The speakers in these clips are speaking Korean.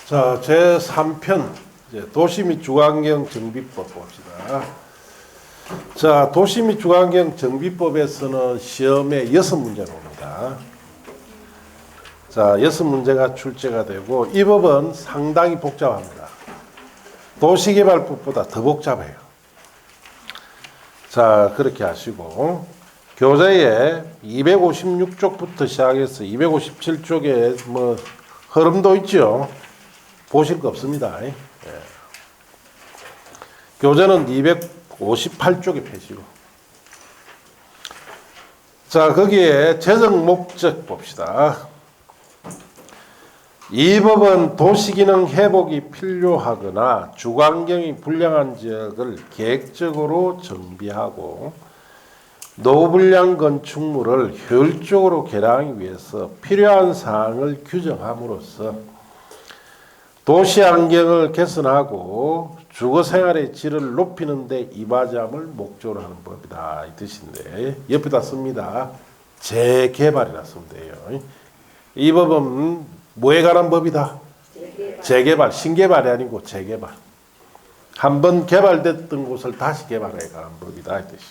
자, 제3편 도시 및 주거환경 정비법 봅시다. 자, 도시 및 주거환경 정비법에서는 시험에 6문제가 옵니다. 자, 6문제가 출제가 되고 이 법은 상당히 복잡합니다. 도시개발법보다 더 복잡해요. 자, 그렇게 하시고 교재에 256쪽부터 시작해서 257쪽에 뭐 흐름도 있죠. 보실 거 없습니다. 예. 교재는 258쪽에 펴시고. 자, 거기에 재정 목적 봅시다. 이 법은 도시기능 회복이 필요하거나 주거환경이 불량한 지역을 계획적으로 정비하고 노불량 건축물을 효율적으로 개량하기 위해서 필요한 사항을 규정함으로써 도시 환경을 개선하고 주거생활의 질을 높이는 데 이바지함을 목적으로 하는 법이다. 이 뜻인데 옆에다 씁니다. 재개발이라 쓰면 돼요. 이 법은 뭐에 관한 법이다? 재개발. 신개발이 아니고 재개발. 한번 개발됐던 곳을 다시 개발해 가는 법이다. 이 뜻이.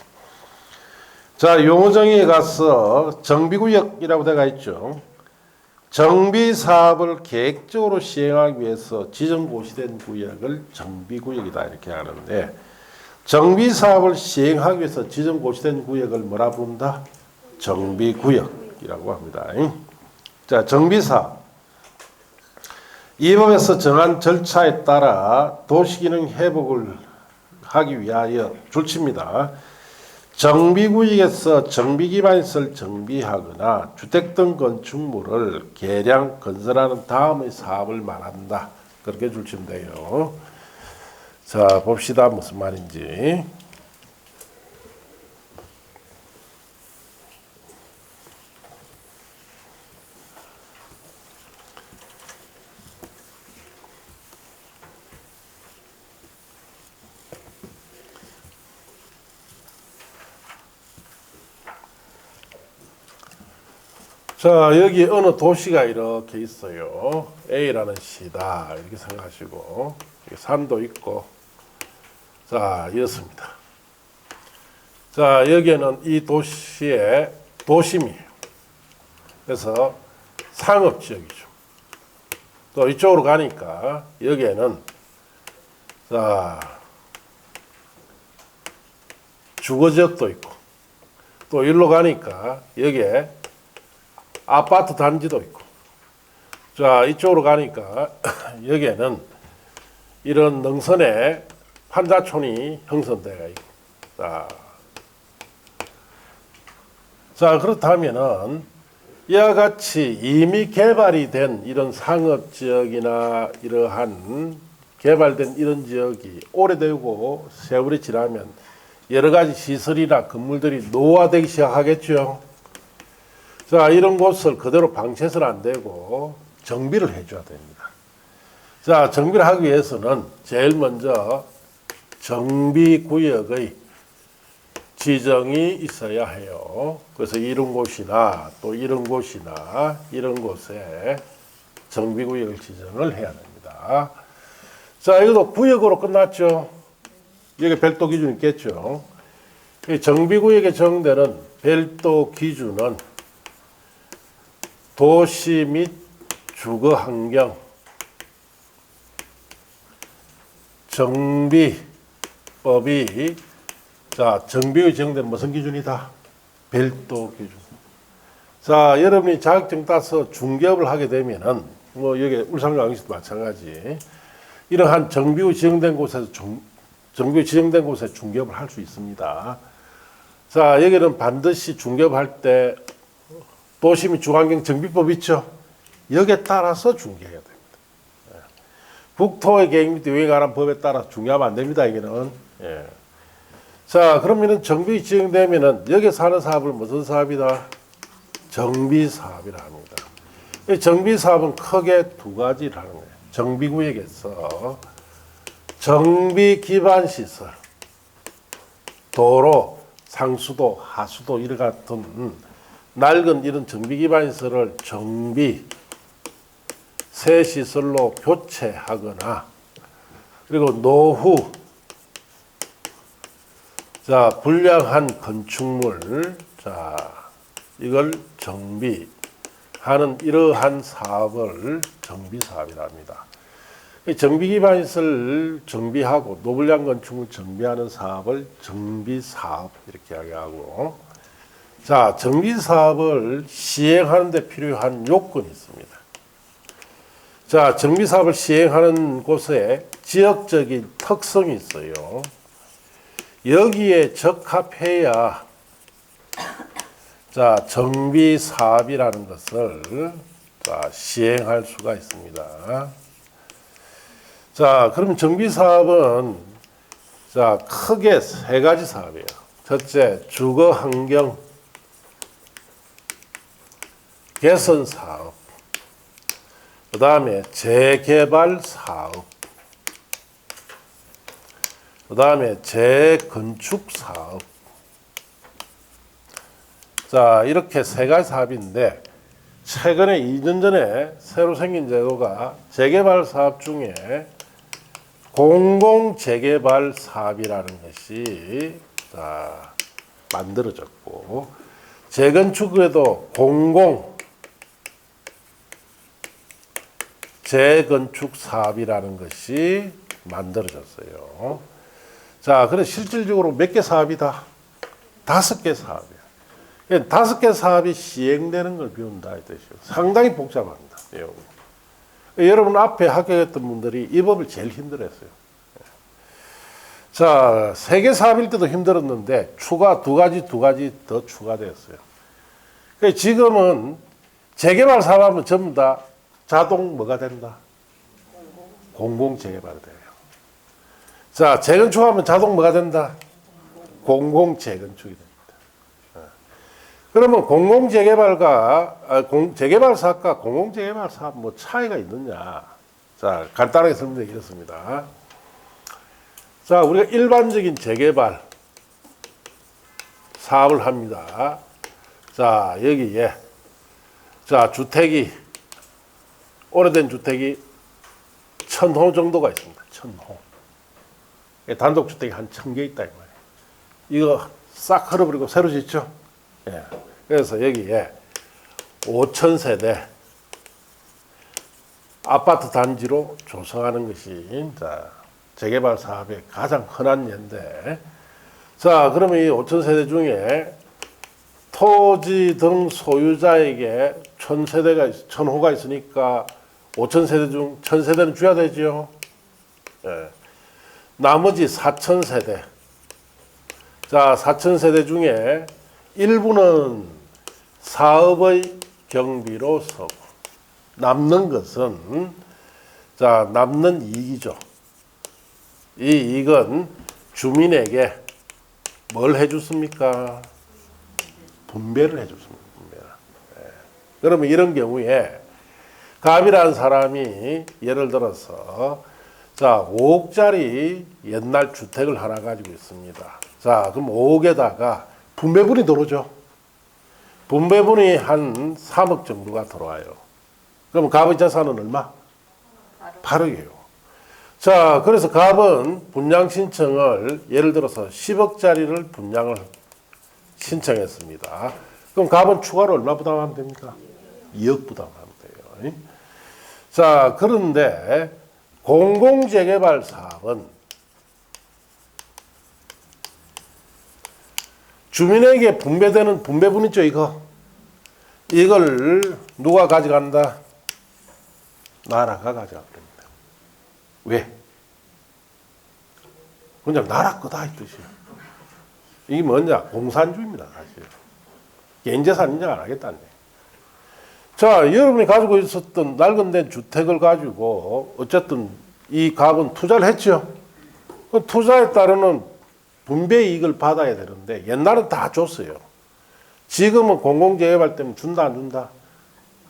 자, 용어정의에 가서 정비구역이라고 되어 있죠. 정비사업을 계획적으로 시행하기 위해서 지정고시된 구역을 정비구역이다 이렇게 하는데 정비사업을 시행하기 위해서 지정고시된 구역을 뭐라 부른다? 정비구역이라고 합니다. 자, 정비사업. 이 법에서 정한 절차에 따라 도시기능 회복을 하기 위하여 줄칩니다. 정비구역에서 정비기반시설 정비하거나 주택 등 건축물을 개량, 건설하는 다음의 사업을 말한다. 그렇게 줄치면 돼요. 자, 봅시다. 무슨 말인지. 자, 여기 어느 도시가 이렇게 있어요. A라는 시다. 이렇게 생각하시고, 산도 있고, 자, 이렇습니다. 자, 여기에는 이 도시의 도심이에요. 그래서 상업지역이죠. 또 이쪽으로 가니까 여기에는, 자, 주거지역도 있고, 또 일로 가니까 여기에 아파트 단지도 있고. 자, 이쪽으로 가니까 여기에는 이런 능선에 판자촌이 형성되어 있고. 자, 그렇다면은 이와 같이 이미 개발이 된 이런 상업지역이나 이러한 개발된 이런 지역이 오래되고 세월이 지나면 여러 가지 시설이나 건물들이 노화되기 시작하겠죠. 자, 이런 곳을 그대로 방치해서는 안 되고 정비를 해줘야 됩니다. 자, 정비를 하기 위해서는 제일 먼저 정비구역의 지정이 있어야 해요. 그래서 이런 곳이나 또 이런 곳이나 이런 곳에 정비구역을 지정을 해야 됩니다. 자, 이것도 구역으로 끝났죠. 여기 별도 기준이 있겠죠. 정비구역에 정되는 별도 기준은 도시 및 주거환경 정비법이 자, 정비의 정되는 무슨 기준이다? 별도 기준. 자, 여러분이 자격증 따서 중개업을 하게 되면은 뭐 여기 울산광역시도 마찬가지. 이러한 정비의 지정된 곳에서 정비의 지정된 곳에 중개업을 할 수 있습니다. 자, 여기는 반드시 중개업할 때 도시 및 주거환경 정비법 있죠? 여기에 따라서 중개해야 됩니다. 국토의 계획 및 요행에 관한 법에 따라 중개하면 안 됩니다. 이게는. 자, 그러면은 정비 지정되면은 여기서 하는 사업을 무슨 사업이다? 정비사업이라 합니다. 이 정비사업은 크게 두 가지를 하는 거예요. 정비구역에서 정비 기반 시설, 도로, 상수도, 하수도 이런 같은 낡은 이런 정비 기반 시설을 정비, 새 시설로 교체하거나 그리고 노후 자 불량한 건축물 자 이걸 정비하는 이러한 사업을 정비사업이라 합니다. 정비 기반 시설 정비하고 노불량 건축물 정비하는 사업을 정비사업 이렇게 이야기하고 자 정비사업을 시행하는 데 필요한 요건이 있습니다. 자 정비사업을 시행하는 곳에 지역적인 특성이 있어요. 여기에 적합해야 자 정비사업이라는 것을 자 시행할 수가 있습니다. 자, 그럼 정비사업은 자, 크게 세 가지 사업이에요. 첫째, 주거 환경 개선 사업. 그 다음에 재개발 사업. 그 다음에 재건축 사업. 자, 이렇게 세 가지 사업인데, 최근에 2년 전에 새로 생긴 제도가 재개발 사업 중에 공공재개발 사업이라는 것이 만들어졌고 재건축에도 공공재건축 사업이라는 것이 만들어졌어요. 자, 그래서 실질적으로 몇 개 사업이다? 5개 사업이에요. 5개 사업이 시행되는 걸 배운다 이 뜻이에요. 상당히 복잡합니다. 내용이. 여러분 앞에 합격했던 분들이 이 법을 제일 힘들었어요. 자, 3개 사업일 때도 힘들었는데 추가 두 가지 더 추가됐어요. 그러니까 지금은 재개발 사업하면 전부 다 자동 뭐가 된다? 공공재개발이 돼요. 자, 재건축하면 자동 뭐가 된다? 공공재건축이 됩니다. 그러면 재개발 사업과 공공재개발 사업 뭐 차이가 있느냐? 자, 간단하게 설명드리겠습니다. 자, 우리가 일반적인 재개발 사업을 합니다. 자, 여기에 자, 주택이 오래된 주택이 1000호 정도가 있습니다. 1000호. 단독주택이 한 1000개 있다 이 말이에요. 이거 싹 헐어버리고 새로 짓죠? 예. 그래서 여기에 5000세대 아파트 단지로 조성하는 것이 자, 재개발 사업의 가장 흔한 예인데, 자, 그러면 이 5000세대 중에 토지 등 소유자에게 1000호가 있으니까 5000세대 중 1000세대는 줘야 되죠. 예. 나머지 4000세대. 자, 4000세대 중에 일부는 사업의 경비로 서고 남는 것은 자, 남는 이익이죠. 이 이익은 주민에게 뭘 해줬습니까? 분배를 해줬습니다. 분배를. 네. 그러면 이런 경우에 갑이라는 사람이 예를 들어서 자, 5억짜리 옛날 주택을 하나 가지고 있습니다. 자, 그럼 5억에다가 분배분이 들어오죠. 분배분이 한 3억 정도가 들어와요. 그럼 갑의 자산은 얼마? 8억이에요. 자, 그래서 갑은 분양 신청을 예를 들어서 10억짜리를 분양을 신청했습니다. 그럼 갑은 추가로 얼마 부담하면 됩니까? 2억 부담하면 돼요. 자, 그런데 공공재개발 사업은 주민에게 분배되는 분배분 있죠, 이거. 이걸 누가 가져간다? 나라가 가져갑니다. 왜? 그냥 나라 거다 이 뜻이에요. 이게 뭐냐? 공산주의입니다, 사실. 개인재산 인정 안 하겠다는 거예요. 자, 여러분이 가지고 있었던 낡은 된 주택을 가지고 어쨌든 이 갑은 투자를 했죠. 그 투자에 따르는 분배 이익을 받아야 되는데 옛날은 다 줬어요. 지금은 공공재개발 때문에 준다 안 준다?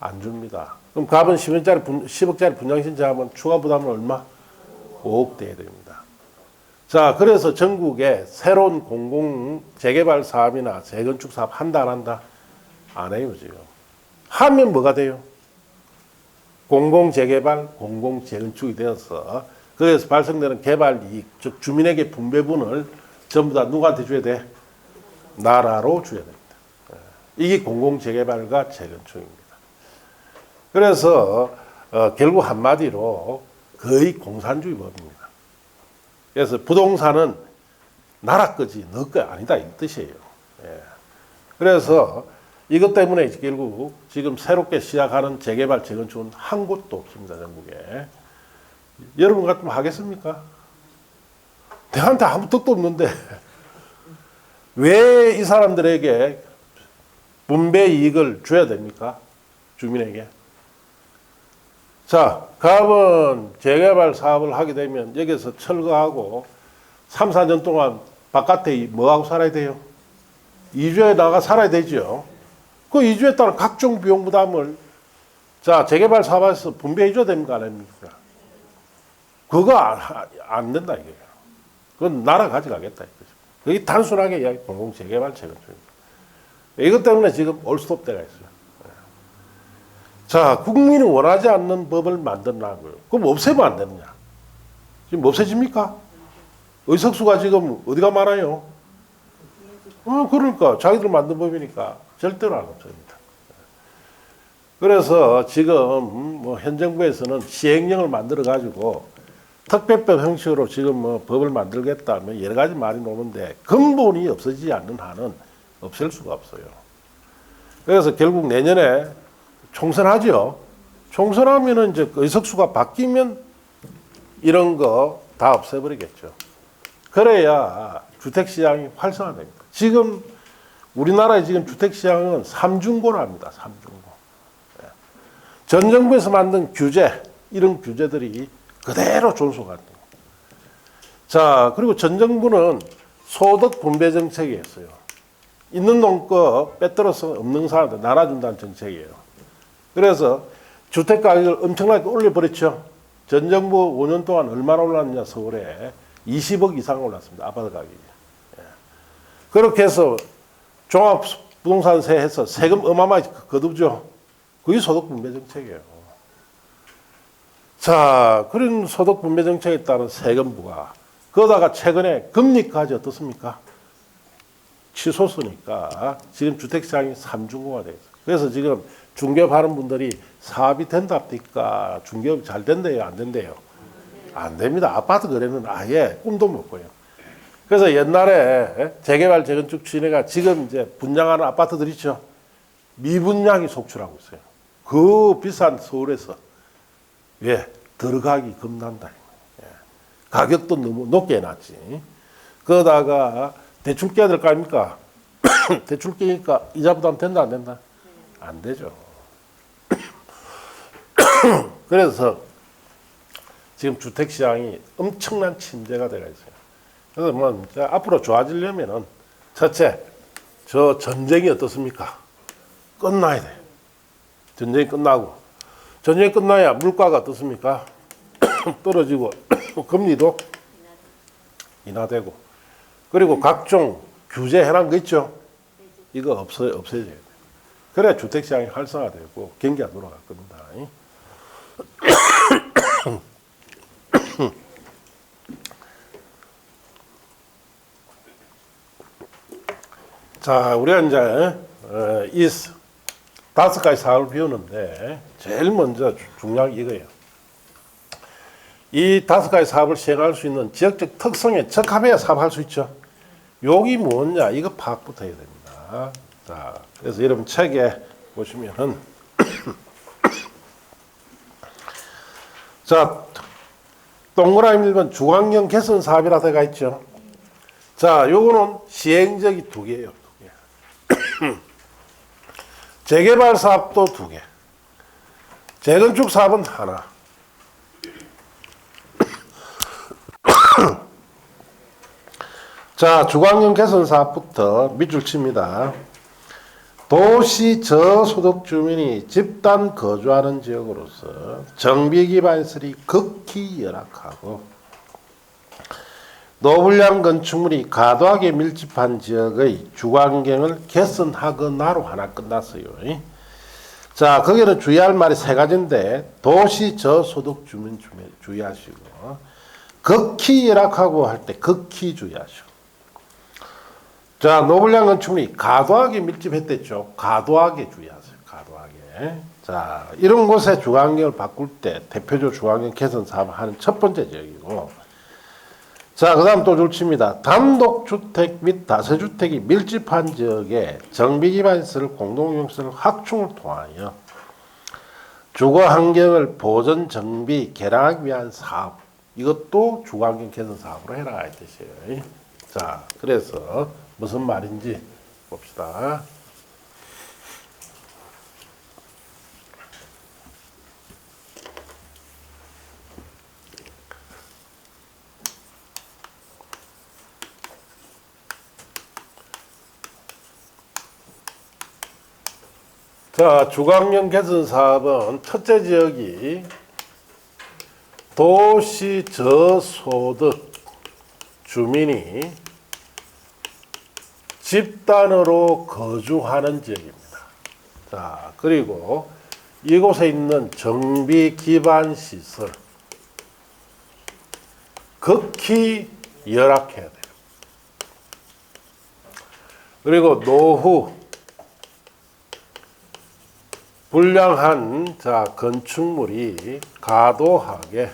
안 줍니다. 그럼 갑은 10억짜리 분양 신청하면 추가 부담은 얼마? 5억 돼야 됩니다. 자, 그래서 전국에 새로운 공공재개발 사업이나 재건축 사업 한다 안 한다? 안 해요 지금. 하면 뭐가 돼요? 공공재개발, 공공재건축이 되어서 거기에서 발생되는 개발 이익, 즉 주민에게 분배분을 전부 다 누구한테 줘야 돼? 나라로 줘야 됩니다. 이게 공공재개발과 재건축입니다. 그래서 결국 한마디로 거의 공산주의 법입니다. 그래서 부동산은 나라 거지 너 거 아니다 이 뜻이에요. 그래서 이것 때문에 결국 지금 새롭게 시작하는 재개발, 재건축은 한 곳도 없습니다. 전국에. 여러분 같으면 하겠습니까? 내한테 아무 뜻도 없는데 왜 이 사람들에게 분배 이익을 줘야 됩니까? 주민에게. 자, 가면 재개발 사업을 하게 되면 여기서 철거하고 3, 4년 동안 바깥에 뭐하고 살아야 돼요? 이주에 나가 살아야 되죠. 그 이주에 따른 각종 비용 부담을 자, 재개발 사업에서 분배해 줘야 됩니까? 안 됩니까? 그거 안 된다 이거예요. 그건 나라 가져가겠다 이거죠. 그게 단순하게 이야기 공공재개발 재건축입니다. 이것 때문에 지금 올스톱 때가 있어요. 자, 국민이 원하지 않는 법을 만들라고요. 그럼 없애면 안 되느냐? 지금 없애집니까? 의석수가 지금 어디가 많아요? 그러니까 자기들 만든 법이니까 절대로 안 없습니다. 그래서 지금 뭐 현 정부에서는 시행령을 만들어 가지고 특별법 형식으로 지금 뭐 법을 만들겠다면 여러 가지 말이 나오는데 근본이 없어지지 않는 한은 없앨 수가 없어요. 그래서 결국 내년에 총선하죠. 총선하면은 이제 의석수가 바뀌면 이런 거 다 없애버리겠죠. 그래야 주택시장이 활성화됩니다. 지금 우리나라의 지금 주택시장은 삼중고랍니다. 삼중고. 전 정부에서 만든 규제, 이런 규제들이 그대로 존속한다. 자, 그리고 전 정부는 소득 분배 정책이었어요. 있는 돈 거 빼들어서 없는 사람한테 나눠준다는 정책이에요. 그래서 주택 가격을 엄청나게 올려버렸죠. 전 정부 5년 동안 얼마나 올랐느냐, 서울에 20억 이상 올랐습니다. 아파트 가격이. 그렇게 해서 종합부동산세 해서 세금 어마어마하게 거두죠. 그게 소득분배 정책이에요. 자, 그런 소득분배 정책에 따른 세금 부과. 그러다가 최근에 금리까지 어떻습니까? 치솟으니까 지금 주택시장이 삼중고가 되어 있어요. 그래서 지금 중개업 하는 분들이 사업이 된답니까? 중개업 잘 된대요? 안 된대요? 안 됩니다. 아파트 거래는 아예 꿈도 못 꿔요. 그래서 옛날에 재개발, 재건축 추진회가 지금 이제 분양하는 아파트들 있죠. 미분양이 속출하고 있어요. 그 비싼 서울에서 왜? 들어가기 겁난다. 가격도 너무 높게 해놨지. 그러다가 대출 깨야 될 거 아닙니까? 대출 깨니까 이자 부담 된다 안 된다? 안 되죠. 그래서 지금 주택시장이 엄청난 침체가 되어 있어요. 그래서 뭐 앞으로 좋아지려면은 첫째, 저 전쟁이 어떻습니까? 끝나야 돼. 전쟁이 끝나고 전쟁이 끝나야 물가가 어떻습니까? 떨어지고 금리도 인하되고 그리고 각종 규제 해놓은 거 있죠? 이거 없어져야 돼요. 그래야 주택시장이 활성화되고 경기가 돌아갈 겁니다. 자, 우리가 이제 이 5가지 사업을 배우는데 제일 먼저 중요한 게 이거예요. 이 5가지 사업을 시행할 수 있는 지역적 특성에 적합해야 사업할 수 있죠. 여기 뭐냐 이거 파악부터 해야 됩니다. 자, 그래서 여러분 책에 보시면은 자, 동그라미 1번 주관경 개선 사업이라 되어 있죠. 자, 요거는 시행적이 2개예요. 2개. 재개발 사업도 2개. 재건축 사업은 하나. 자, 주관경 개선 사업부터 밑줄 칩니다. 도시 저소득 주민이 집단 거주하는 지역으로서 정비 기반 시설이 극히 열악하고 노불량 건축물이 과도하게 밀집한 지역의 주관경을 개선하거나로 하나 끝났어요. 자, 거기는 주의할 말이 세 가지인데 도시 저소득 주민 주의하시고 극히 열악하고 할 때 극히 주의하시고. 자, 노블량 건축물이 과도하게 밀집했댔죠. 과도하게 주의하세요. 과도하게. 자, 이런 곳에 주거환경을 바꿀 때 대표적 주거환경 개선 사업을 하는 첫 번째 지역이고, 자, 그 다음 또 줄칩니다. 단독주택 및 다세주택이 밀집한 지역에 정비기반시설 공동용시설 확충을 통하여 주거환경을 보전, 정비, 개량하기 위한 사업, 이것도 주거환경 개선 사업으로 해라 이 뜻이에요. 자, 그래서 무슨 말인지 봅시다. 자, 주거환경 개선 사업은 첫째 지역이 도시 저소득 주민이 집단으로 거주하는 지역입니다. 자, 그리고 이곳에 있는 정비 기반 시설 극히 열악해야 돼요. 그리고 노후 불량한 자 건축물이 과도하게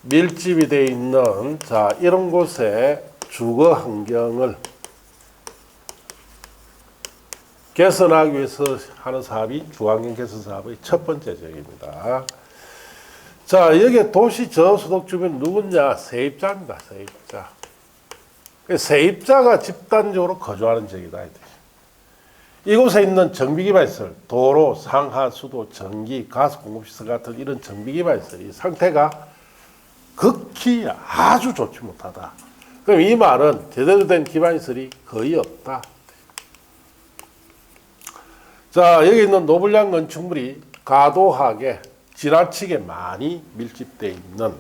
밀집이 되어 있는 자 이런 곳에 주거 환경을 개선하기 위해서 하는 사업이 주거환경 개선 사업의 첫 번째 지역입니다. 자, 여기에 도시 저소득 주민 누구냐? 세입자입니다. 세입자. 세입자가 집단적으로 거주하는 지역이다. 이곳에 있는 정비기반시설, 도로, 상하, 수도, 전기, 가스 공급시설 같은 이런 정비기반시설이 상태가 극히 아주 좋지 못하다. 그럼 이 말은 제대로 된 기반시설이 거의 없다. 자, 여기 있는 노블량 건축물이 과도하게 지나치게 많이 밀집되어 있는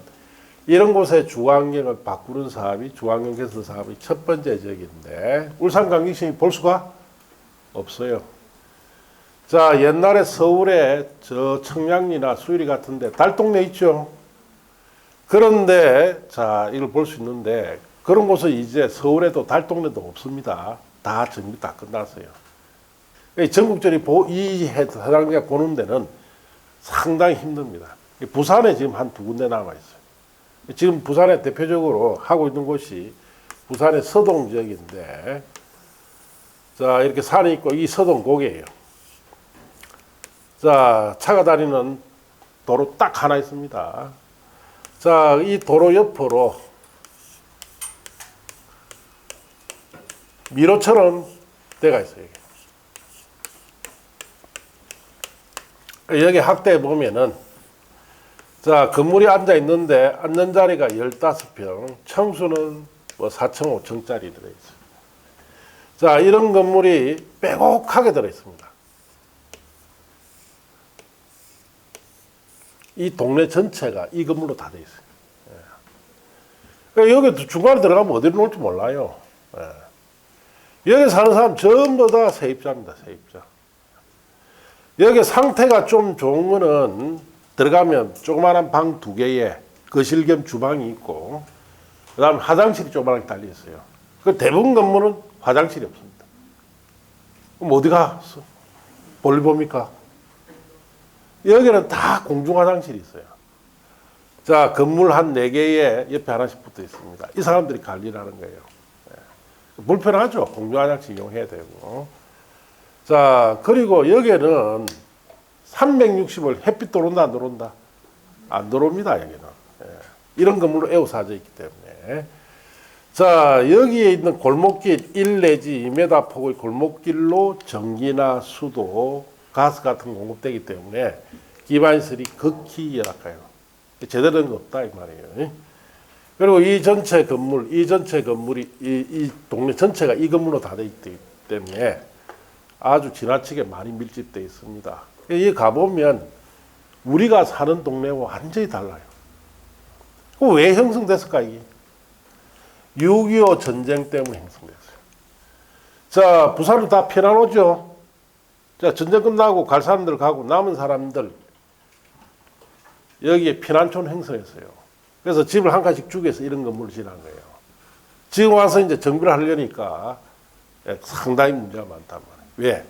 이런 곳에 주거환경을 바꾸는 사업이 주거환경 개선 사업의 첫 번째 지역인데 울산광역시이 볼 수가 없어요. 자, 옛날에 서울에 저 청량리나 수유리 같은데 달동네 있죠. 그런데 자 이걸 볼 수 있는데 그런 곳은 이제 서울에도 달동네도 없습니다. 다 정비 다 끝났어요. 전국적으로 이 해당자가 보는 데는 상당히 힘듭니다. 부산에 지금 한 두 군데 남아 있어요. 지금 부산에 대표적으로 하고 있는 곳이 부산의 서동 지역인데, 자 이렇게 산이 있고 이 서동 고개예요. 자 차가 다니는 도로 딱 하나 있습니다. 자 이 도로 옆으로 미로처럼 데가 있어요. 여기 학대에 보면은 자 건물이 앉아 있는데 앉는 자리가 15평, 청수는 뭐 4층, 5층짜리 들어있어요. 자 이런 건물이 빼곡하게 들어있습니다. 이 동네 전체가 이 건물로 다 되어 있어요. 그러니까 여기 중간에 들어가면 어디로 놓을지 몰라요. 여기 사는 사람 전부 다 세입자입니다. 세입자. 여기 상태가 좀 좋은 거는 들어가면 조그마한 방 2개에 거실 겸 주방이 있고 그 다음 화장실이 조그맣게 달려 있어요. 그 대부분 건물은 화장실이 없습니다. 그럼 어디 가서 볼일 봅니까? 여기는 다 공중 화장실이 있어요. 자, 건물 한 4개에 옆에 하나씩 붙어 있습니다. 이 사람들이 관리를 하는 거예요. 불편하죠. 공중 화장실 이용해야 되고. 자, 그리고 여기는 360을 햇빛 들어온다, 안 들어온다? 안 들어옵니다, 여기는. 이런 건물로 에워싸져 있기 때문에. 자, 여기에 있는 골목길 1 내지 2m 폭의 골목길로 전기나 수도, 가스 같은 거 공급되기 때문에 기반시설이 극히 열악해요. 제대로 된 거 없다, 이 말이에요. 그리고 이 전체 건물이, 이 동네 전체가 이 건물로 다 되어 있기 때문에 아주 지나치게 많이 밀집되어 있습니다. 여기 가보면 우리가 사는 동네와 완전히 달라요. 왜 형성됐을까, 이게? 6.25 전쟁 때문에 형성됐어요. 자, 부산은 다 피난오죠. 자, 전쟁 끝나고 갈 사람들 가고 남은 사람들 여기에 피난촌 형성했어요. 그래서 집을 한 칸씩 죽여서 이런 건물을 지은 거예요. 지금 와서 이제 정비를 하려니까 상당히 문제가 많단 말이에요. 왜?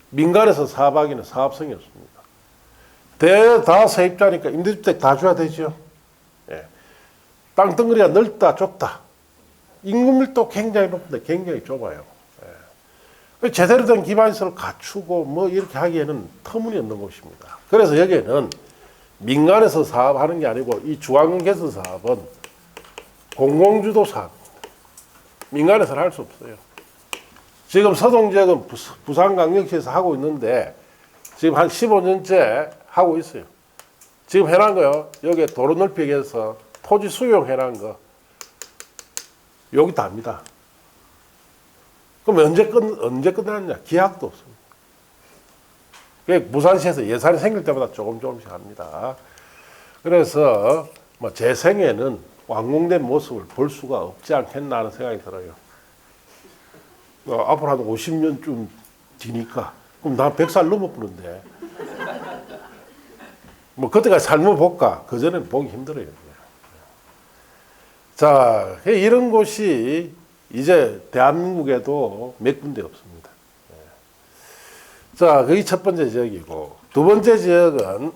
민간에서 사업하기는 사업성이 없습니다. 다 세입자니까 임대주택 다 줘야 되죠. 예. 땅덩어리가 넓다 좁다. 인구 밀도 굉장히 높은데 굉장히 좁아요. 예. 제대로 된 기반시설을 갖추고 뭐 이렇게 하기에는 터무니없는 곳입니다. 그래서 여기에는 민간에서 사업하는 게 아니고 이 중앙 개선 사업은 공공주도 사업입니다. 민간에서는 할 수 없어요. 지금 서동 지역은 부산광역시에서 하고 있는데 지금 한 15년째 하고 있어요. 지금 해놓은 거요. 여기 도로 넓히기 위해서 토지 수용 해놓은 거 여기 답니다. 그럼 언제 끝나느냐? 기약도 없습니다. 부산시에서 예산이 생길 때마다 조금씩 합니다. 그래서 뭐 제 생에는 완공된 모습을 볼 수가 없지 않겠나 하는 생각이 들어요. 앞으로 한 50년쯤 뒤니까 그럼 난 100살 넘어보는데 뭐 그때까지 삶을 볼까? 그전에는 보기 힘들어요. 자, 이런 곳이 이제 대한민국에도 몇 군데 없습니다. 자, 그게 첫 번째 지역이고, 두 번째 지역은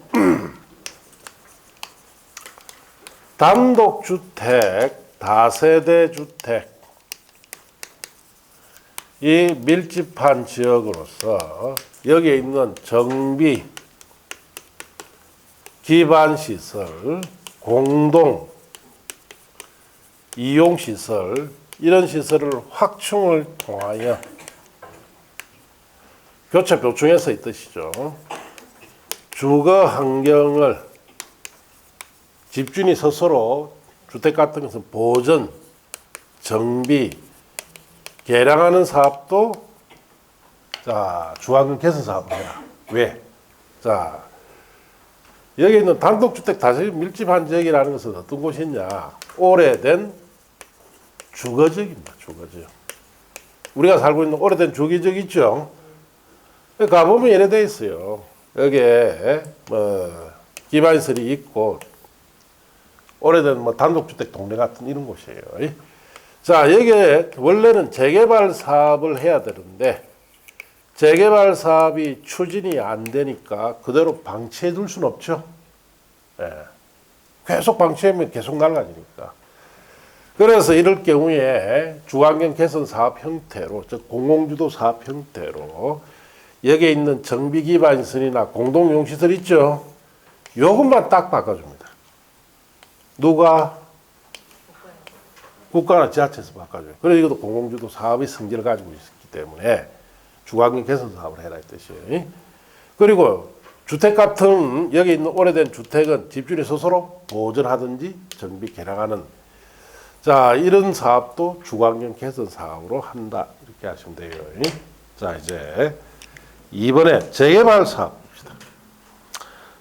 단독주택, 다세대 주택, 이 밀집한 지역으로서 여기에 있는 정비, 기반시설, 공동, 이용시설, 이런 시설을 확충을 통하여 교체 보충해서 이 뜻이죠. 주거 환경을 집주인이 스스로 주택 같은 것은 보전, 정비, 개량하는 사업도 자, 주거환경 개선 사업을 해라. 왜? 자, 여기 있는 단독주택 다세대 밀집한 지역이라는 것은 어떤 곳이냐? 오래된 주거지역입니다. 주거지역. 우리가 살고 있는 오래된 주거지역 있죠? 가보면 이래 돼 있어요. 여기에 뭐 기반시설이 있고 오래된 뭐 단독주택 동네 같은 이런 곳이에요. 자, 여기에 원래는 재개발 사업을 해야 되는데 재개발 사업이 추진이 안 되니까 그대로 방치해 둘 수는 없죠. 예. 계속 방치하면 계속 날아가니까. 그래서 이럴 경우에 주거환경 개선 사업 형태로, 즉 공공주도 사업 형태로 여기에 있는 정비 기반시설이나 공동용시설 있죠. 요것만 딱 바꿔줍니다. 누가? 국가나 지자체에서 바꿔줘요. 그래서 이것도 공공주도 사업의 성질을 가지고 있기 때문에 주거환경 개선 사업을 해라 이 뜻이에요. 그리고 주택 같은 여기 있는 오래된 주택은 집주인이 스스로 보존하든지 정비 개량하는 자, 이런 사업도 주거환경 개선 사업으로 한다 이렇게 하시면 돼요. 자, 이제 이번에 재개발 사업 봅시다.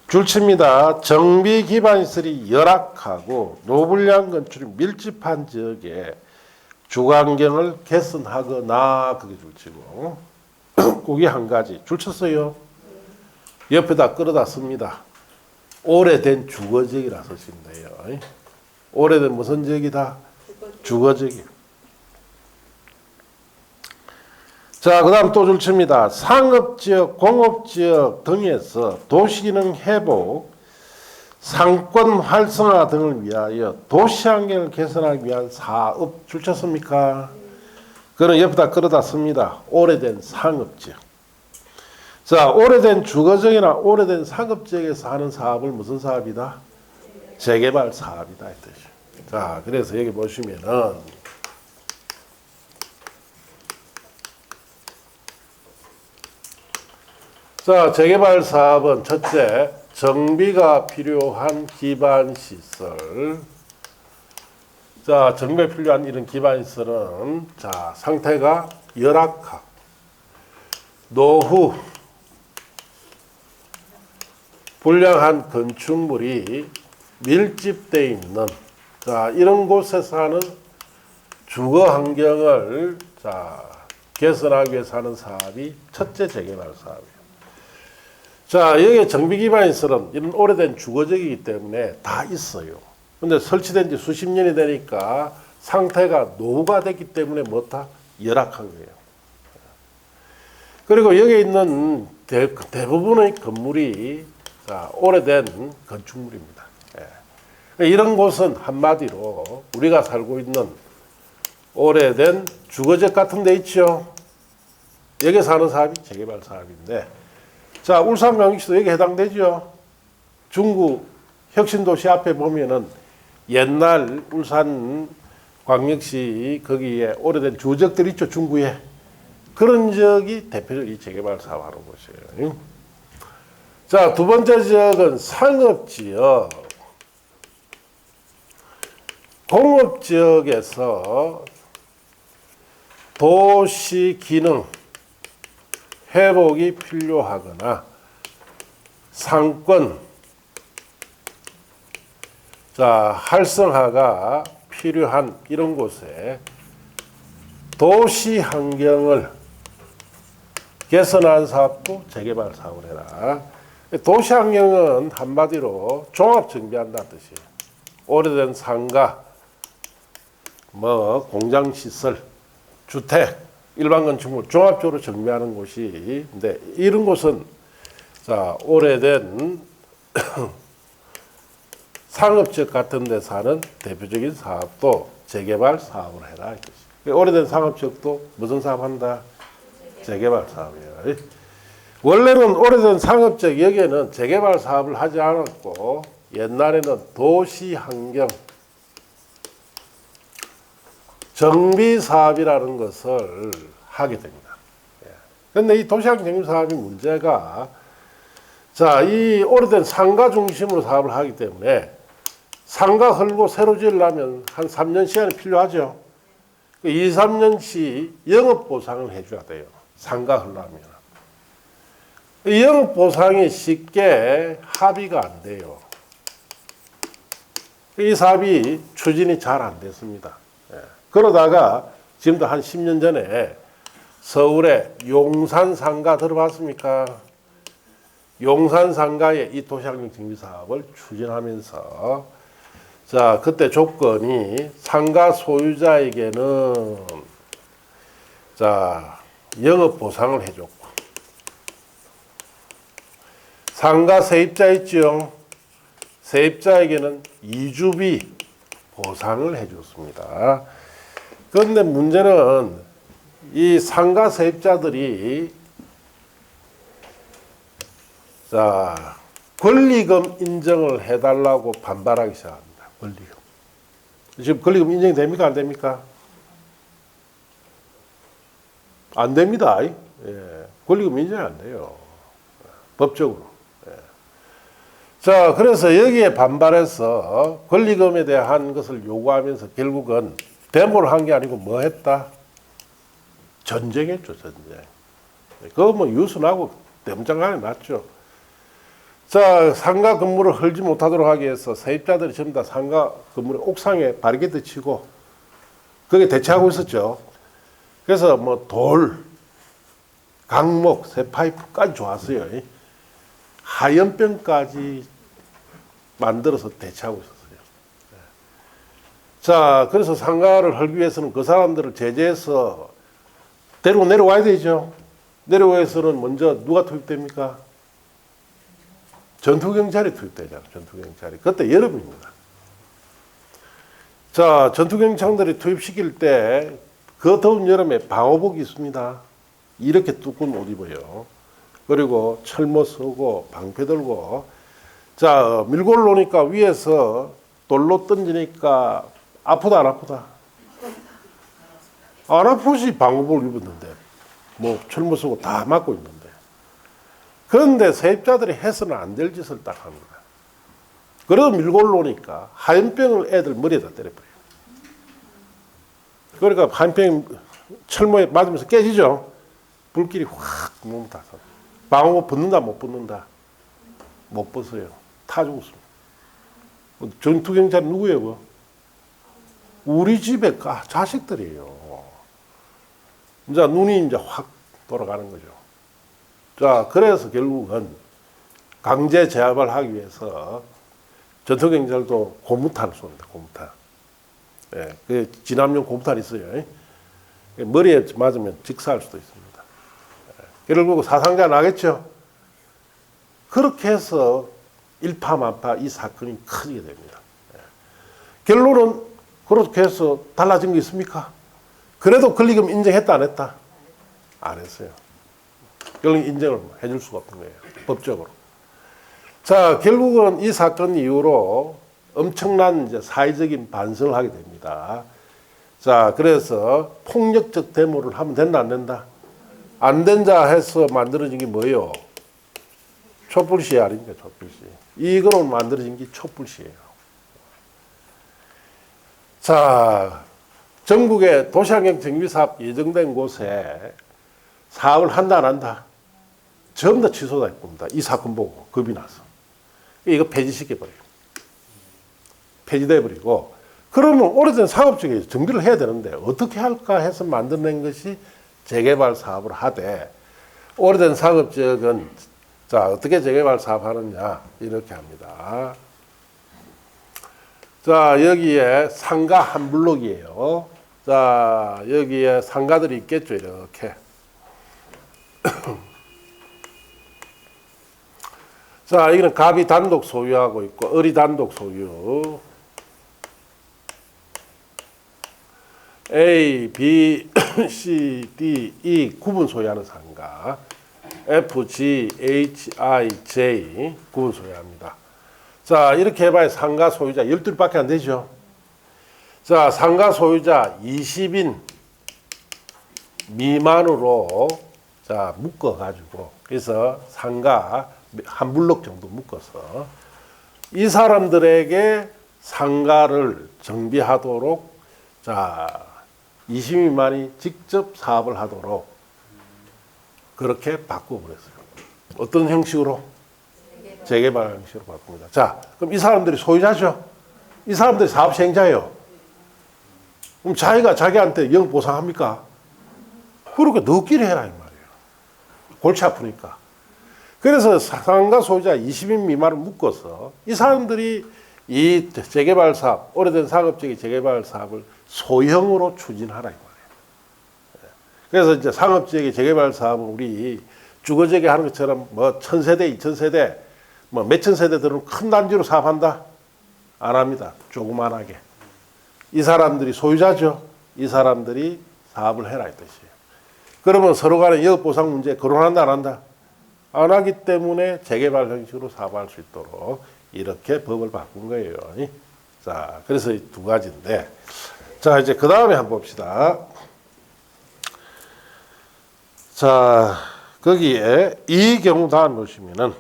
줄칩니다. 정비 기반시설이 열악하고 노불량 건축이 밀집한 지역에 주거환경을 개선하거나 그게 줄치고 그게 한 가지 줄쳤어요. 옆에다 끌어다 씁니다. 오래된 주거지역이라 쓰시면 돼요. 오래된 무슨 지역이다? 주거지역. 자, 그 다음 또 줄칩니다. 상업지역, 공업지역 등에서 도시기능 회복, 상권 활성화 등을 위하여 도시환경을 개선하기 위한 사업 줄쳤습니까? 그는 옆에다 끌어다 씁니다. 오래된 상업지역. 자, 오래된 주거지역이나 오래된 상업지역에서 하는 사업을 무슨 사업이다? 재개발 사업이다 이 뜻이에요. 자, 그래서 여기 보시면은 자, 재개발 사업은 첫째, 정비가 필요한 기반시설. 자, 정비가 필요한 이런 기반시설은 자, 상태가 열악하고 노후, 불량한 건축물이 밀집되어 있는 자, 이런 곳에서 하는 주거 환경을 자, 개선하기 위해서 하는 사업이 첫째 재개발 사업이에요. 자, 여기에 정비 기반시설은 이런 오래된 주거지이기 때문에 다 있어요. 근데 설치된 지 수십 년이 되니까 상태가 노후가 됐기 때문에 뭐다? 열악한 거예요. 그리고 여기 있는 대부분의 건물이 자, 오래된 건축물입니다. 예. 이런 곳은 한마디로 우리가 살고 있는 오래된 주거지 같은 데 있죠. 여기 사는 사업이 재개발 사업인데, 자, 울산광역시도 여기 해당되죠. 중구 혁신도시 앞에 보면은 옛날 울산광역시 거기에 오래된 주적들 있죠, 중구에. 그런 지역이 대표적인 이 재개발 사업하는 곳이에요. 자, 두 번째 지역은 상업지역. 공업지역에서 도시 기능 회복이 필요하거나 상권 자, 활성화가 필요한 이런 곳에 도시 환경을 개선한 사업도 재개발 사업을 해라. 도시 환경은 한마디로 종합 정비한다는 뜻이에요. 오래된 상가, 공장 시설, 주택, 일반 건축물 종합적으로 정비하는 곳인데, 이런 곳은 자, 오래된 상업지역 같은 데 사는 대표적인 사업도 재개발 사업을 해라. 오래된 상업지역도 무슨 사업한다? 재개발 사업이에요. 원래는 오래된 상업지역 여기에는 재개발 사업을 하지 않았고, 옛날에는 도시환경 정비사업이라는 것을 하게 됩니다. 그런데 이 도시환경 정비사업이 문제가, 자, 이 오래된 상가 중심으로 사업을 하기 때문에 상가 헐고 새로 지으려면 한 3년 시간이 필요하죠. 2, 3년치 영업보상을 해줘야 돼요. 상가 헐려면. 영업보상이 쉽게 합의가 안 돼요. 이 사업이 추진이 잘 안 됐습니다. 그러다가 지금도 한 10년 전에 서울의 용산 상가 들어봤습니까? 용산 상가에 이 도시환경 정비 사업을 추진하면서 자, 그때 조건이 상가 소유자에게는 자, 영업 보상을 해줬고, 상가 세입자 있죠. 세입자에게는 이주비 보상을 해줬습니다. 그런데 문제는 이 상가 세입자들이 자, 권리금 인정을 해달라고 반발하기 시작합니다. 권리금. 지금 권리금 인정이 됩니까? 안 됩니까? 안 됩니다. 예. 권리금 인정이 안 돼요. 법적으로. 예. 자, 그래서 여기에 반발해서 권리금에 대한 것을 요구하면서 결국은 데모를 한 게 아니고 뭐 했다? 전쟁했죠, 전쟁. 그거 뭐 유순하고 대문장간에 났죠. 자, 상가 건물을 헐지 못하도록 하기 위해서 세입자들이 전부 다 상가 건물의 옥상에 바리게이트 치고 거기에 대치하고 있었죠. 그래서 뭐 돌, 강목, 쇠파이프까지 좋았어요. 하연병까지 만들어서 대치하고 있었어요. 자, 그래서 상가를 헐기 위해서는 그 사람들을 제재해서 데리고 내려와야 되죠. 내려와서는 먼저 누가 투입됩니까? 전투경찰이 투입되잖아요. 전투경찰이. 그때 여름입니다. 자, 전투경찰들이 투입시킬 때 그 더운 여름에 방호복이 있습니다. 이렇게 두꺼운 옷 입어요. 그리고 철모 쓰고 방패 들고 자, 밀고 올라오니까 위에서 돌로 던지니까 아프다 안 아프다? 안 아프지. 방호복을 입었는데 뭐 철모 쓰고 다 맞고 있는데. 그런데 세입자들이 해서는 안 될 짓을 딱 합니다. 그래도 밀고 올라오니까 하얀병을 애들 머리에다 때려버려요. 그러니까 하얀병 철모에 맞으면서 깨지죠. 불길이 확 몸 다 사. 방어복 붙는다 못 붙는다? 못 벗어요. 타 죽었습니다. 전투경찰 누구예요? 그거? 우리 집에 자식들이에요. 이제 눈이 이제 확 돌아가는 거죠. 자, 그래서 결국은 강제 제압을 하기 위해서 전투경찰도 고무탄을 쏩니다. 고무탄. 예, 그 진압용 고무탄이 있어요. 머리에 맞으면 직사할 수도 있습니다. 결국 사상자 나겠죠. 그렇게 해서 일파만파 이 사건이 커지게 됩니다. 결론은 그렇게 해서 달라진 게 있습니까? 그래도 권리금 인정했다 안 했다? 안 했어요. 결국 인정을 해줄 수가 없는 거예요. 법적으로. 자, 결국은 이 사건 이후로 엄청난 이제 사회적인 반성을 하게 됩니다. 자, 그래서 폭력적 데모를 하면 된다 안 된다? 안 된다 해서 만들어진 게 뭐예요? 촛불시위 아닙니까? 촛불시위. 이거로 만들어진 게 촛불시위예요. 자, 전국에 도시환경 정비사업 예정된 곳에 사업을 한다 안 한다? 전부 다 취소가 됩니다. 이 사건 보고 겁이 나서. 이거 폐지시켜버려요. 폐지돼버리고 그러면 오래된 상업지역에 정비를 해야 되는데 어떻게 할까 해서 만들어낸 것이 재개발 사업을 하되 오래된 상업지역은 자 어떻게 재개발 사업하느냐 이렇게 합니다. 자 여기에 상가 한 블록이에요. 자 여기에 상가들이 있겠죠. 이렇게 자 여기는 갑이 단독 소유하고 있고 을이 단독 소유 A, B, C, D, E 구분 소유하는 상가 F, G, H, I, J 구분 소유합니다. 자 이렇게 해봐야 상가 소유자 12밖에 안 되죠. 자 상가 소유자 20인 미만으로 자 묶어 가지고 그래서 상가 한 블록 정도 묶어서 이 사람들에게 상가를 정비하도록 자 20인 미만이 직접 사업을 하도록 그렇게 바꿔버렸어요. 어떤 형식으로? 재개발 형식으로 바꿉니다. 자, 그럼 이 사람들이 소유자죠? 이 사람들이 사업 시행자예요. 그럼 자기가 자기한테 영 보상합니까? 그렇게 너끼리 해라 이 말이에요. 골치 아프니까. 그래서 상가 소유자 20인 미만을 묶어서 이 사람들이 이 재개발 사업, 오래된 상업지역의 재개발 사업을 소형으로 추진하라 이 말이에요. 그래서 이제 상업지역의 재개발 사업은 우리 주거지역에 하는 것처럼 뭐 1000세대, 2000세대, 뭐 몇천 세대 들은 큰 단지로 사업한다? 안 합니다. 조그만하게. 이 사람들이 소유자죠. 이 사람들이 사업을 해라 이 뜻이에요. 그러면 서로 간에 영업보상 문제 거론한다 안 한다? 안 하기 때문에 재개발 형식으로 사업할 수 있도록 이렇게 법을 바꾼 거예요. 자, 그래서 이 두 가지인데, 자, 이제 그 다음에 한번 봅시다. 자, 거기에 이 경우 다음 보시면은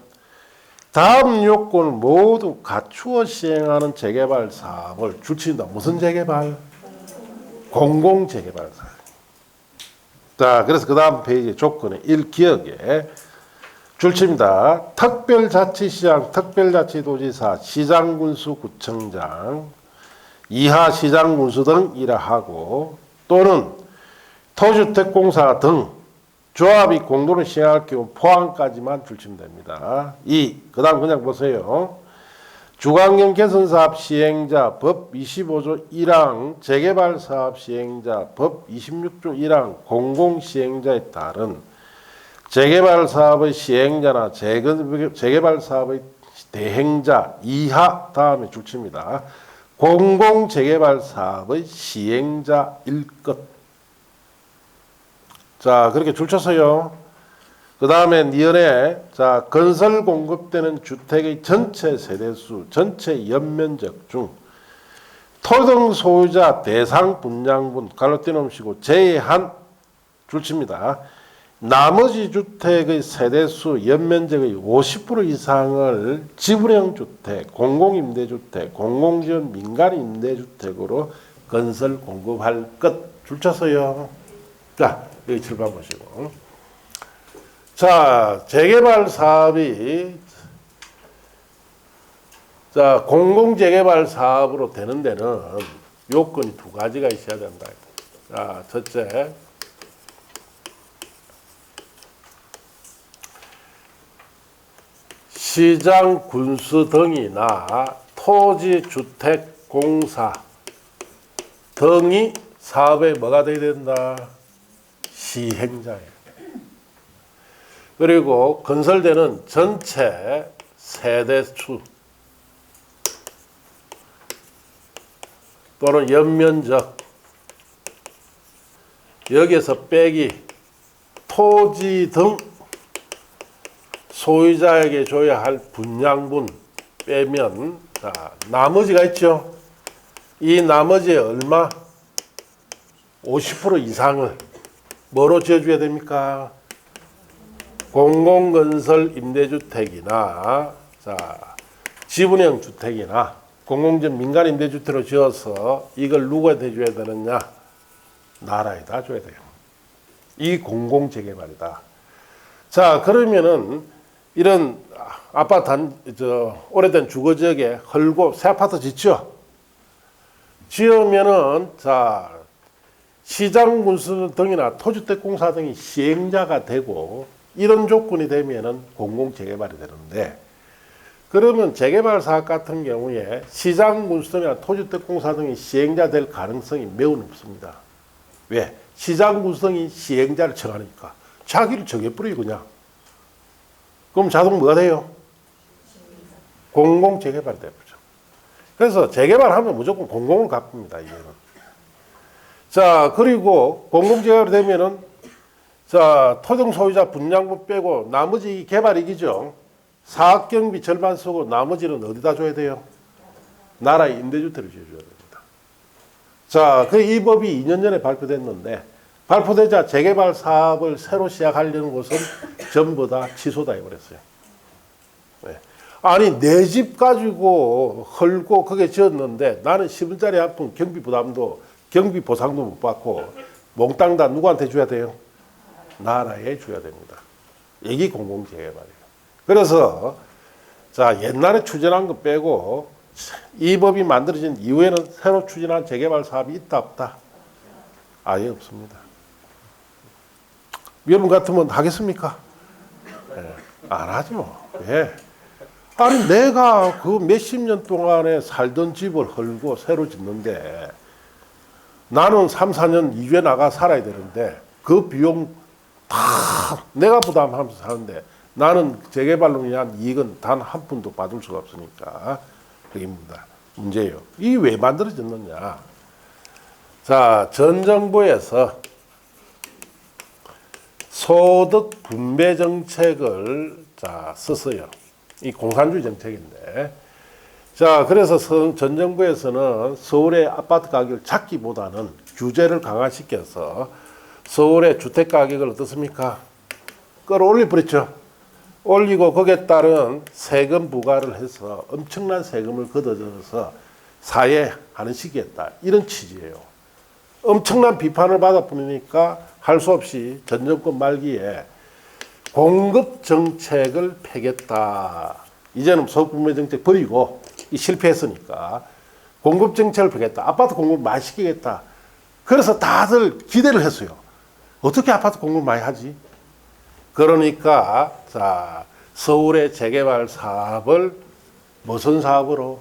다음 요건을 모두 갖추어 시행하는 재개발 사업을 줄친다. 무슨 재개발? 공공재개발 사업. 자, 그래서 그 다음 페이지 조건에 1기역에 줄칩니다. 특별자치시장, 특별자치도지사, 시장군수, 구청장, 이하 시장군수 등 일하고 또는 토주택공사 등 조합이 공도를 시행할 경우 포함까지만 줄치면 됩니다. 그 다음 그냥 보세요. 주관경 개선사업 시행자 법 25조 1항 재개발 사업 시행자 법 26조 1항 공공시행자에 따른 재개발 사업의 시행자나 재개발 사업의 대행자 이하 다음에 줄칩니다. 공공재개발 사업의 시행자일 것. 자, 그렇게 줄쳤어요. 그 다음에 니은에 자 건설 공급되는 주택의 전체 세대수, 전체 연면적 중 토등 소유자 대상 분양분 가로 띄놓으시고 제한 줄칩니다. 나머지 주택의 세대수 연면적의 50% 이상을 지분형 주택, 공공임대주택, 공공지원 민간임대주택으로 건설 공급할 것 줄쳤어요. 자, 여기 칠판 보시고. 자, 재개발 사업이 자 공공재개발 사업으로 되는 데는 요건이 두 가지가 있어야 된다. 자, 첫째. 시장, 군수 등이나 토지주택공사 등이 사업에 뭐가 돼야 된다? 시행자예요. 그리고 건설되는 전체 세대수 또는 연면적 여기에서 빼기 토지 등 소유자에게 줘야 할 분양분 빼면 자, 나머지가 있죠. 이 나머지의 얼마? 50% 이상을 뭐로 지어줘야 됩니까? 공공건설 임대주택이나 자, 지분형 주택이나 공공적 민간 임대주택으로 지어서 이걸 누가 대줘야 되느냐? 나라에다 줘야 돼요. 이 공공재개발이다. 자, 그러면은 이런 아파트 오래된 주거지역에 헐고 새 아파트 짓죠? 지으면은 자, 시장군수 등이나 토주택공사 등이 시행자가 되고 이런 조건이 되면은 공공재개발이 되는데 그러면 재개발 사업 같은 경우에 시장군수 등이나 토주택공사 등이 시행자 될 가능성이 매우 높습니다. 왜? 시장군수 등이 시행자를 정하니까 자기를 정해버리고 그냥. 그럼 자동 뭐가 돼요? 공공재개발이 되죠. 그래서 재개발하면 무조건 공공을 갚습니다. 이거는. 자, 그리고 공공재개발이 되면은 자, 토등 소유자 분양분 빼고 나머지 개발이익이죠. 사업경비 절반 쓰고 나머지는 어디다 줘야 돼요? 나라의 임대주택을 지어줘야 됩니다. 자, 이 법이 2년 전에 발표됐는데 발표되자 재개발 사업을 새로 시작하려는 곳은 전부 다 취소다 해버렸어요. 네. 아니 내 집 가지고 헐고 그게 지었는데 나는 10원짜리 한 푼 경비 부담도 경비 보상도 못 받고 몽땅 다 누구한테 줘야 돼요? 나라에 줘야 됩니다. 이게 공공재개발이에요. 그래서 자 옛날에 추진한 거 빼고 이 법이 만들어진 이후에는 새로 추진한 재개발 사업이 있다 없다? 아예 없습니다. 여러분 같으면 하겠습니까? 네, 안 하죠. 왜? 아니 내가 그 몇십 년 동안에 살던 집을 헐고 새로 짓는데 나는 3, 4년 이주해 나가 살아야 되는데 그 비용 다 내가 부담하면서 사는데 나는 재개발로 인한 이익은 단 한 푼도 받을 수가 없으니까 그게 문제예요. 이게 왜 만들어졌느냐? 자, 전 정부에서 소득 분배 정책을 자 썼어요. 이 공산주의 정책인데, 자 그래서 전 정부에서는 서울의 아파트 가격을 잡기보다는 규제를 강화시켜서 서울의 주택 가격을 어떻습니까? 끌어올려 버렸죠. 올리고 거기에 따른 세금 부과를 해서 엄청난 세금을 걷어들여서 사회하는 시기였다. 이런 취지예요. 엄청난 비판을 받아보니까 할 수 없이 전 정권 말기에 공급 정책을 펴겠다. 이제는 소득 분배 정책 버리고 실패했으니까 공급 정책을 펴겠다. 아파트 공급 많이 시키겠다. 그래서 다들 기대를 했어요. 어떻게 아파트 공급 많이 하지? 그러니까 자 서울의 재개발 사업을 무슨 사업으로?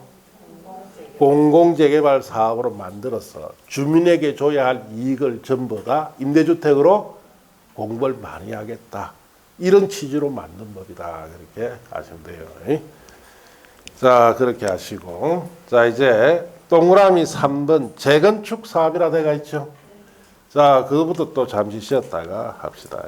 공공재개발 사업으로 만들어서 주민에게 줘야 할 이익을 전부 다 임대주택으로 공급을 많이 하겠다. 이런 취지로 만든 법이다. 그렇게 아시면 돼요. 자, 그렇게 하시고. 자, 이제 동그라미 3번 재건축 사업이라 되어 있죠. 자, 그거부터 또 잠시 쉬었다가 합시다.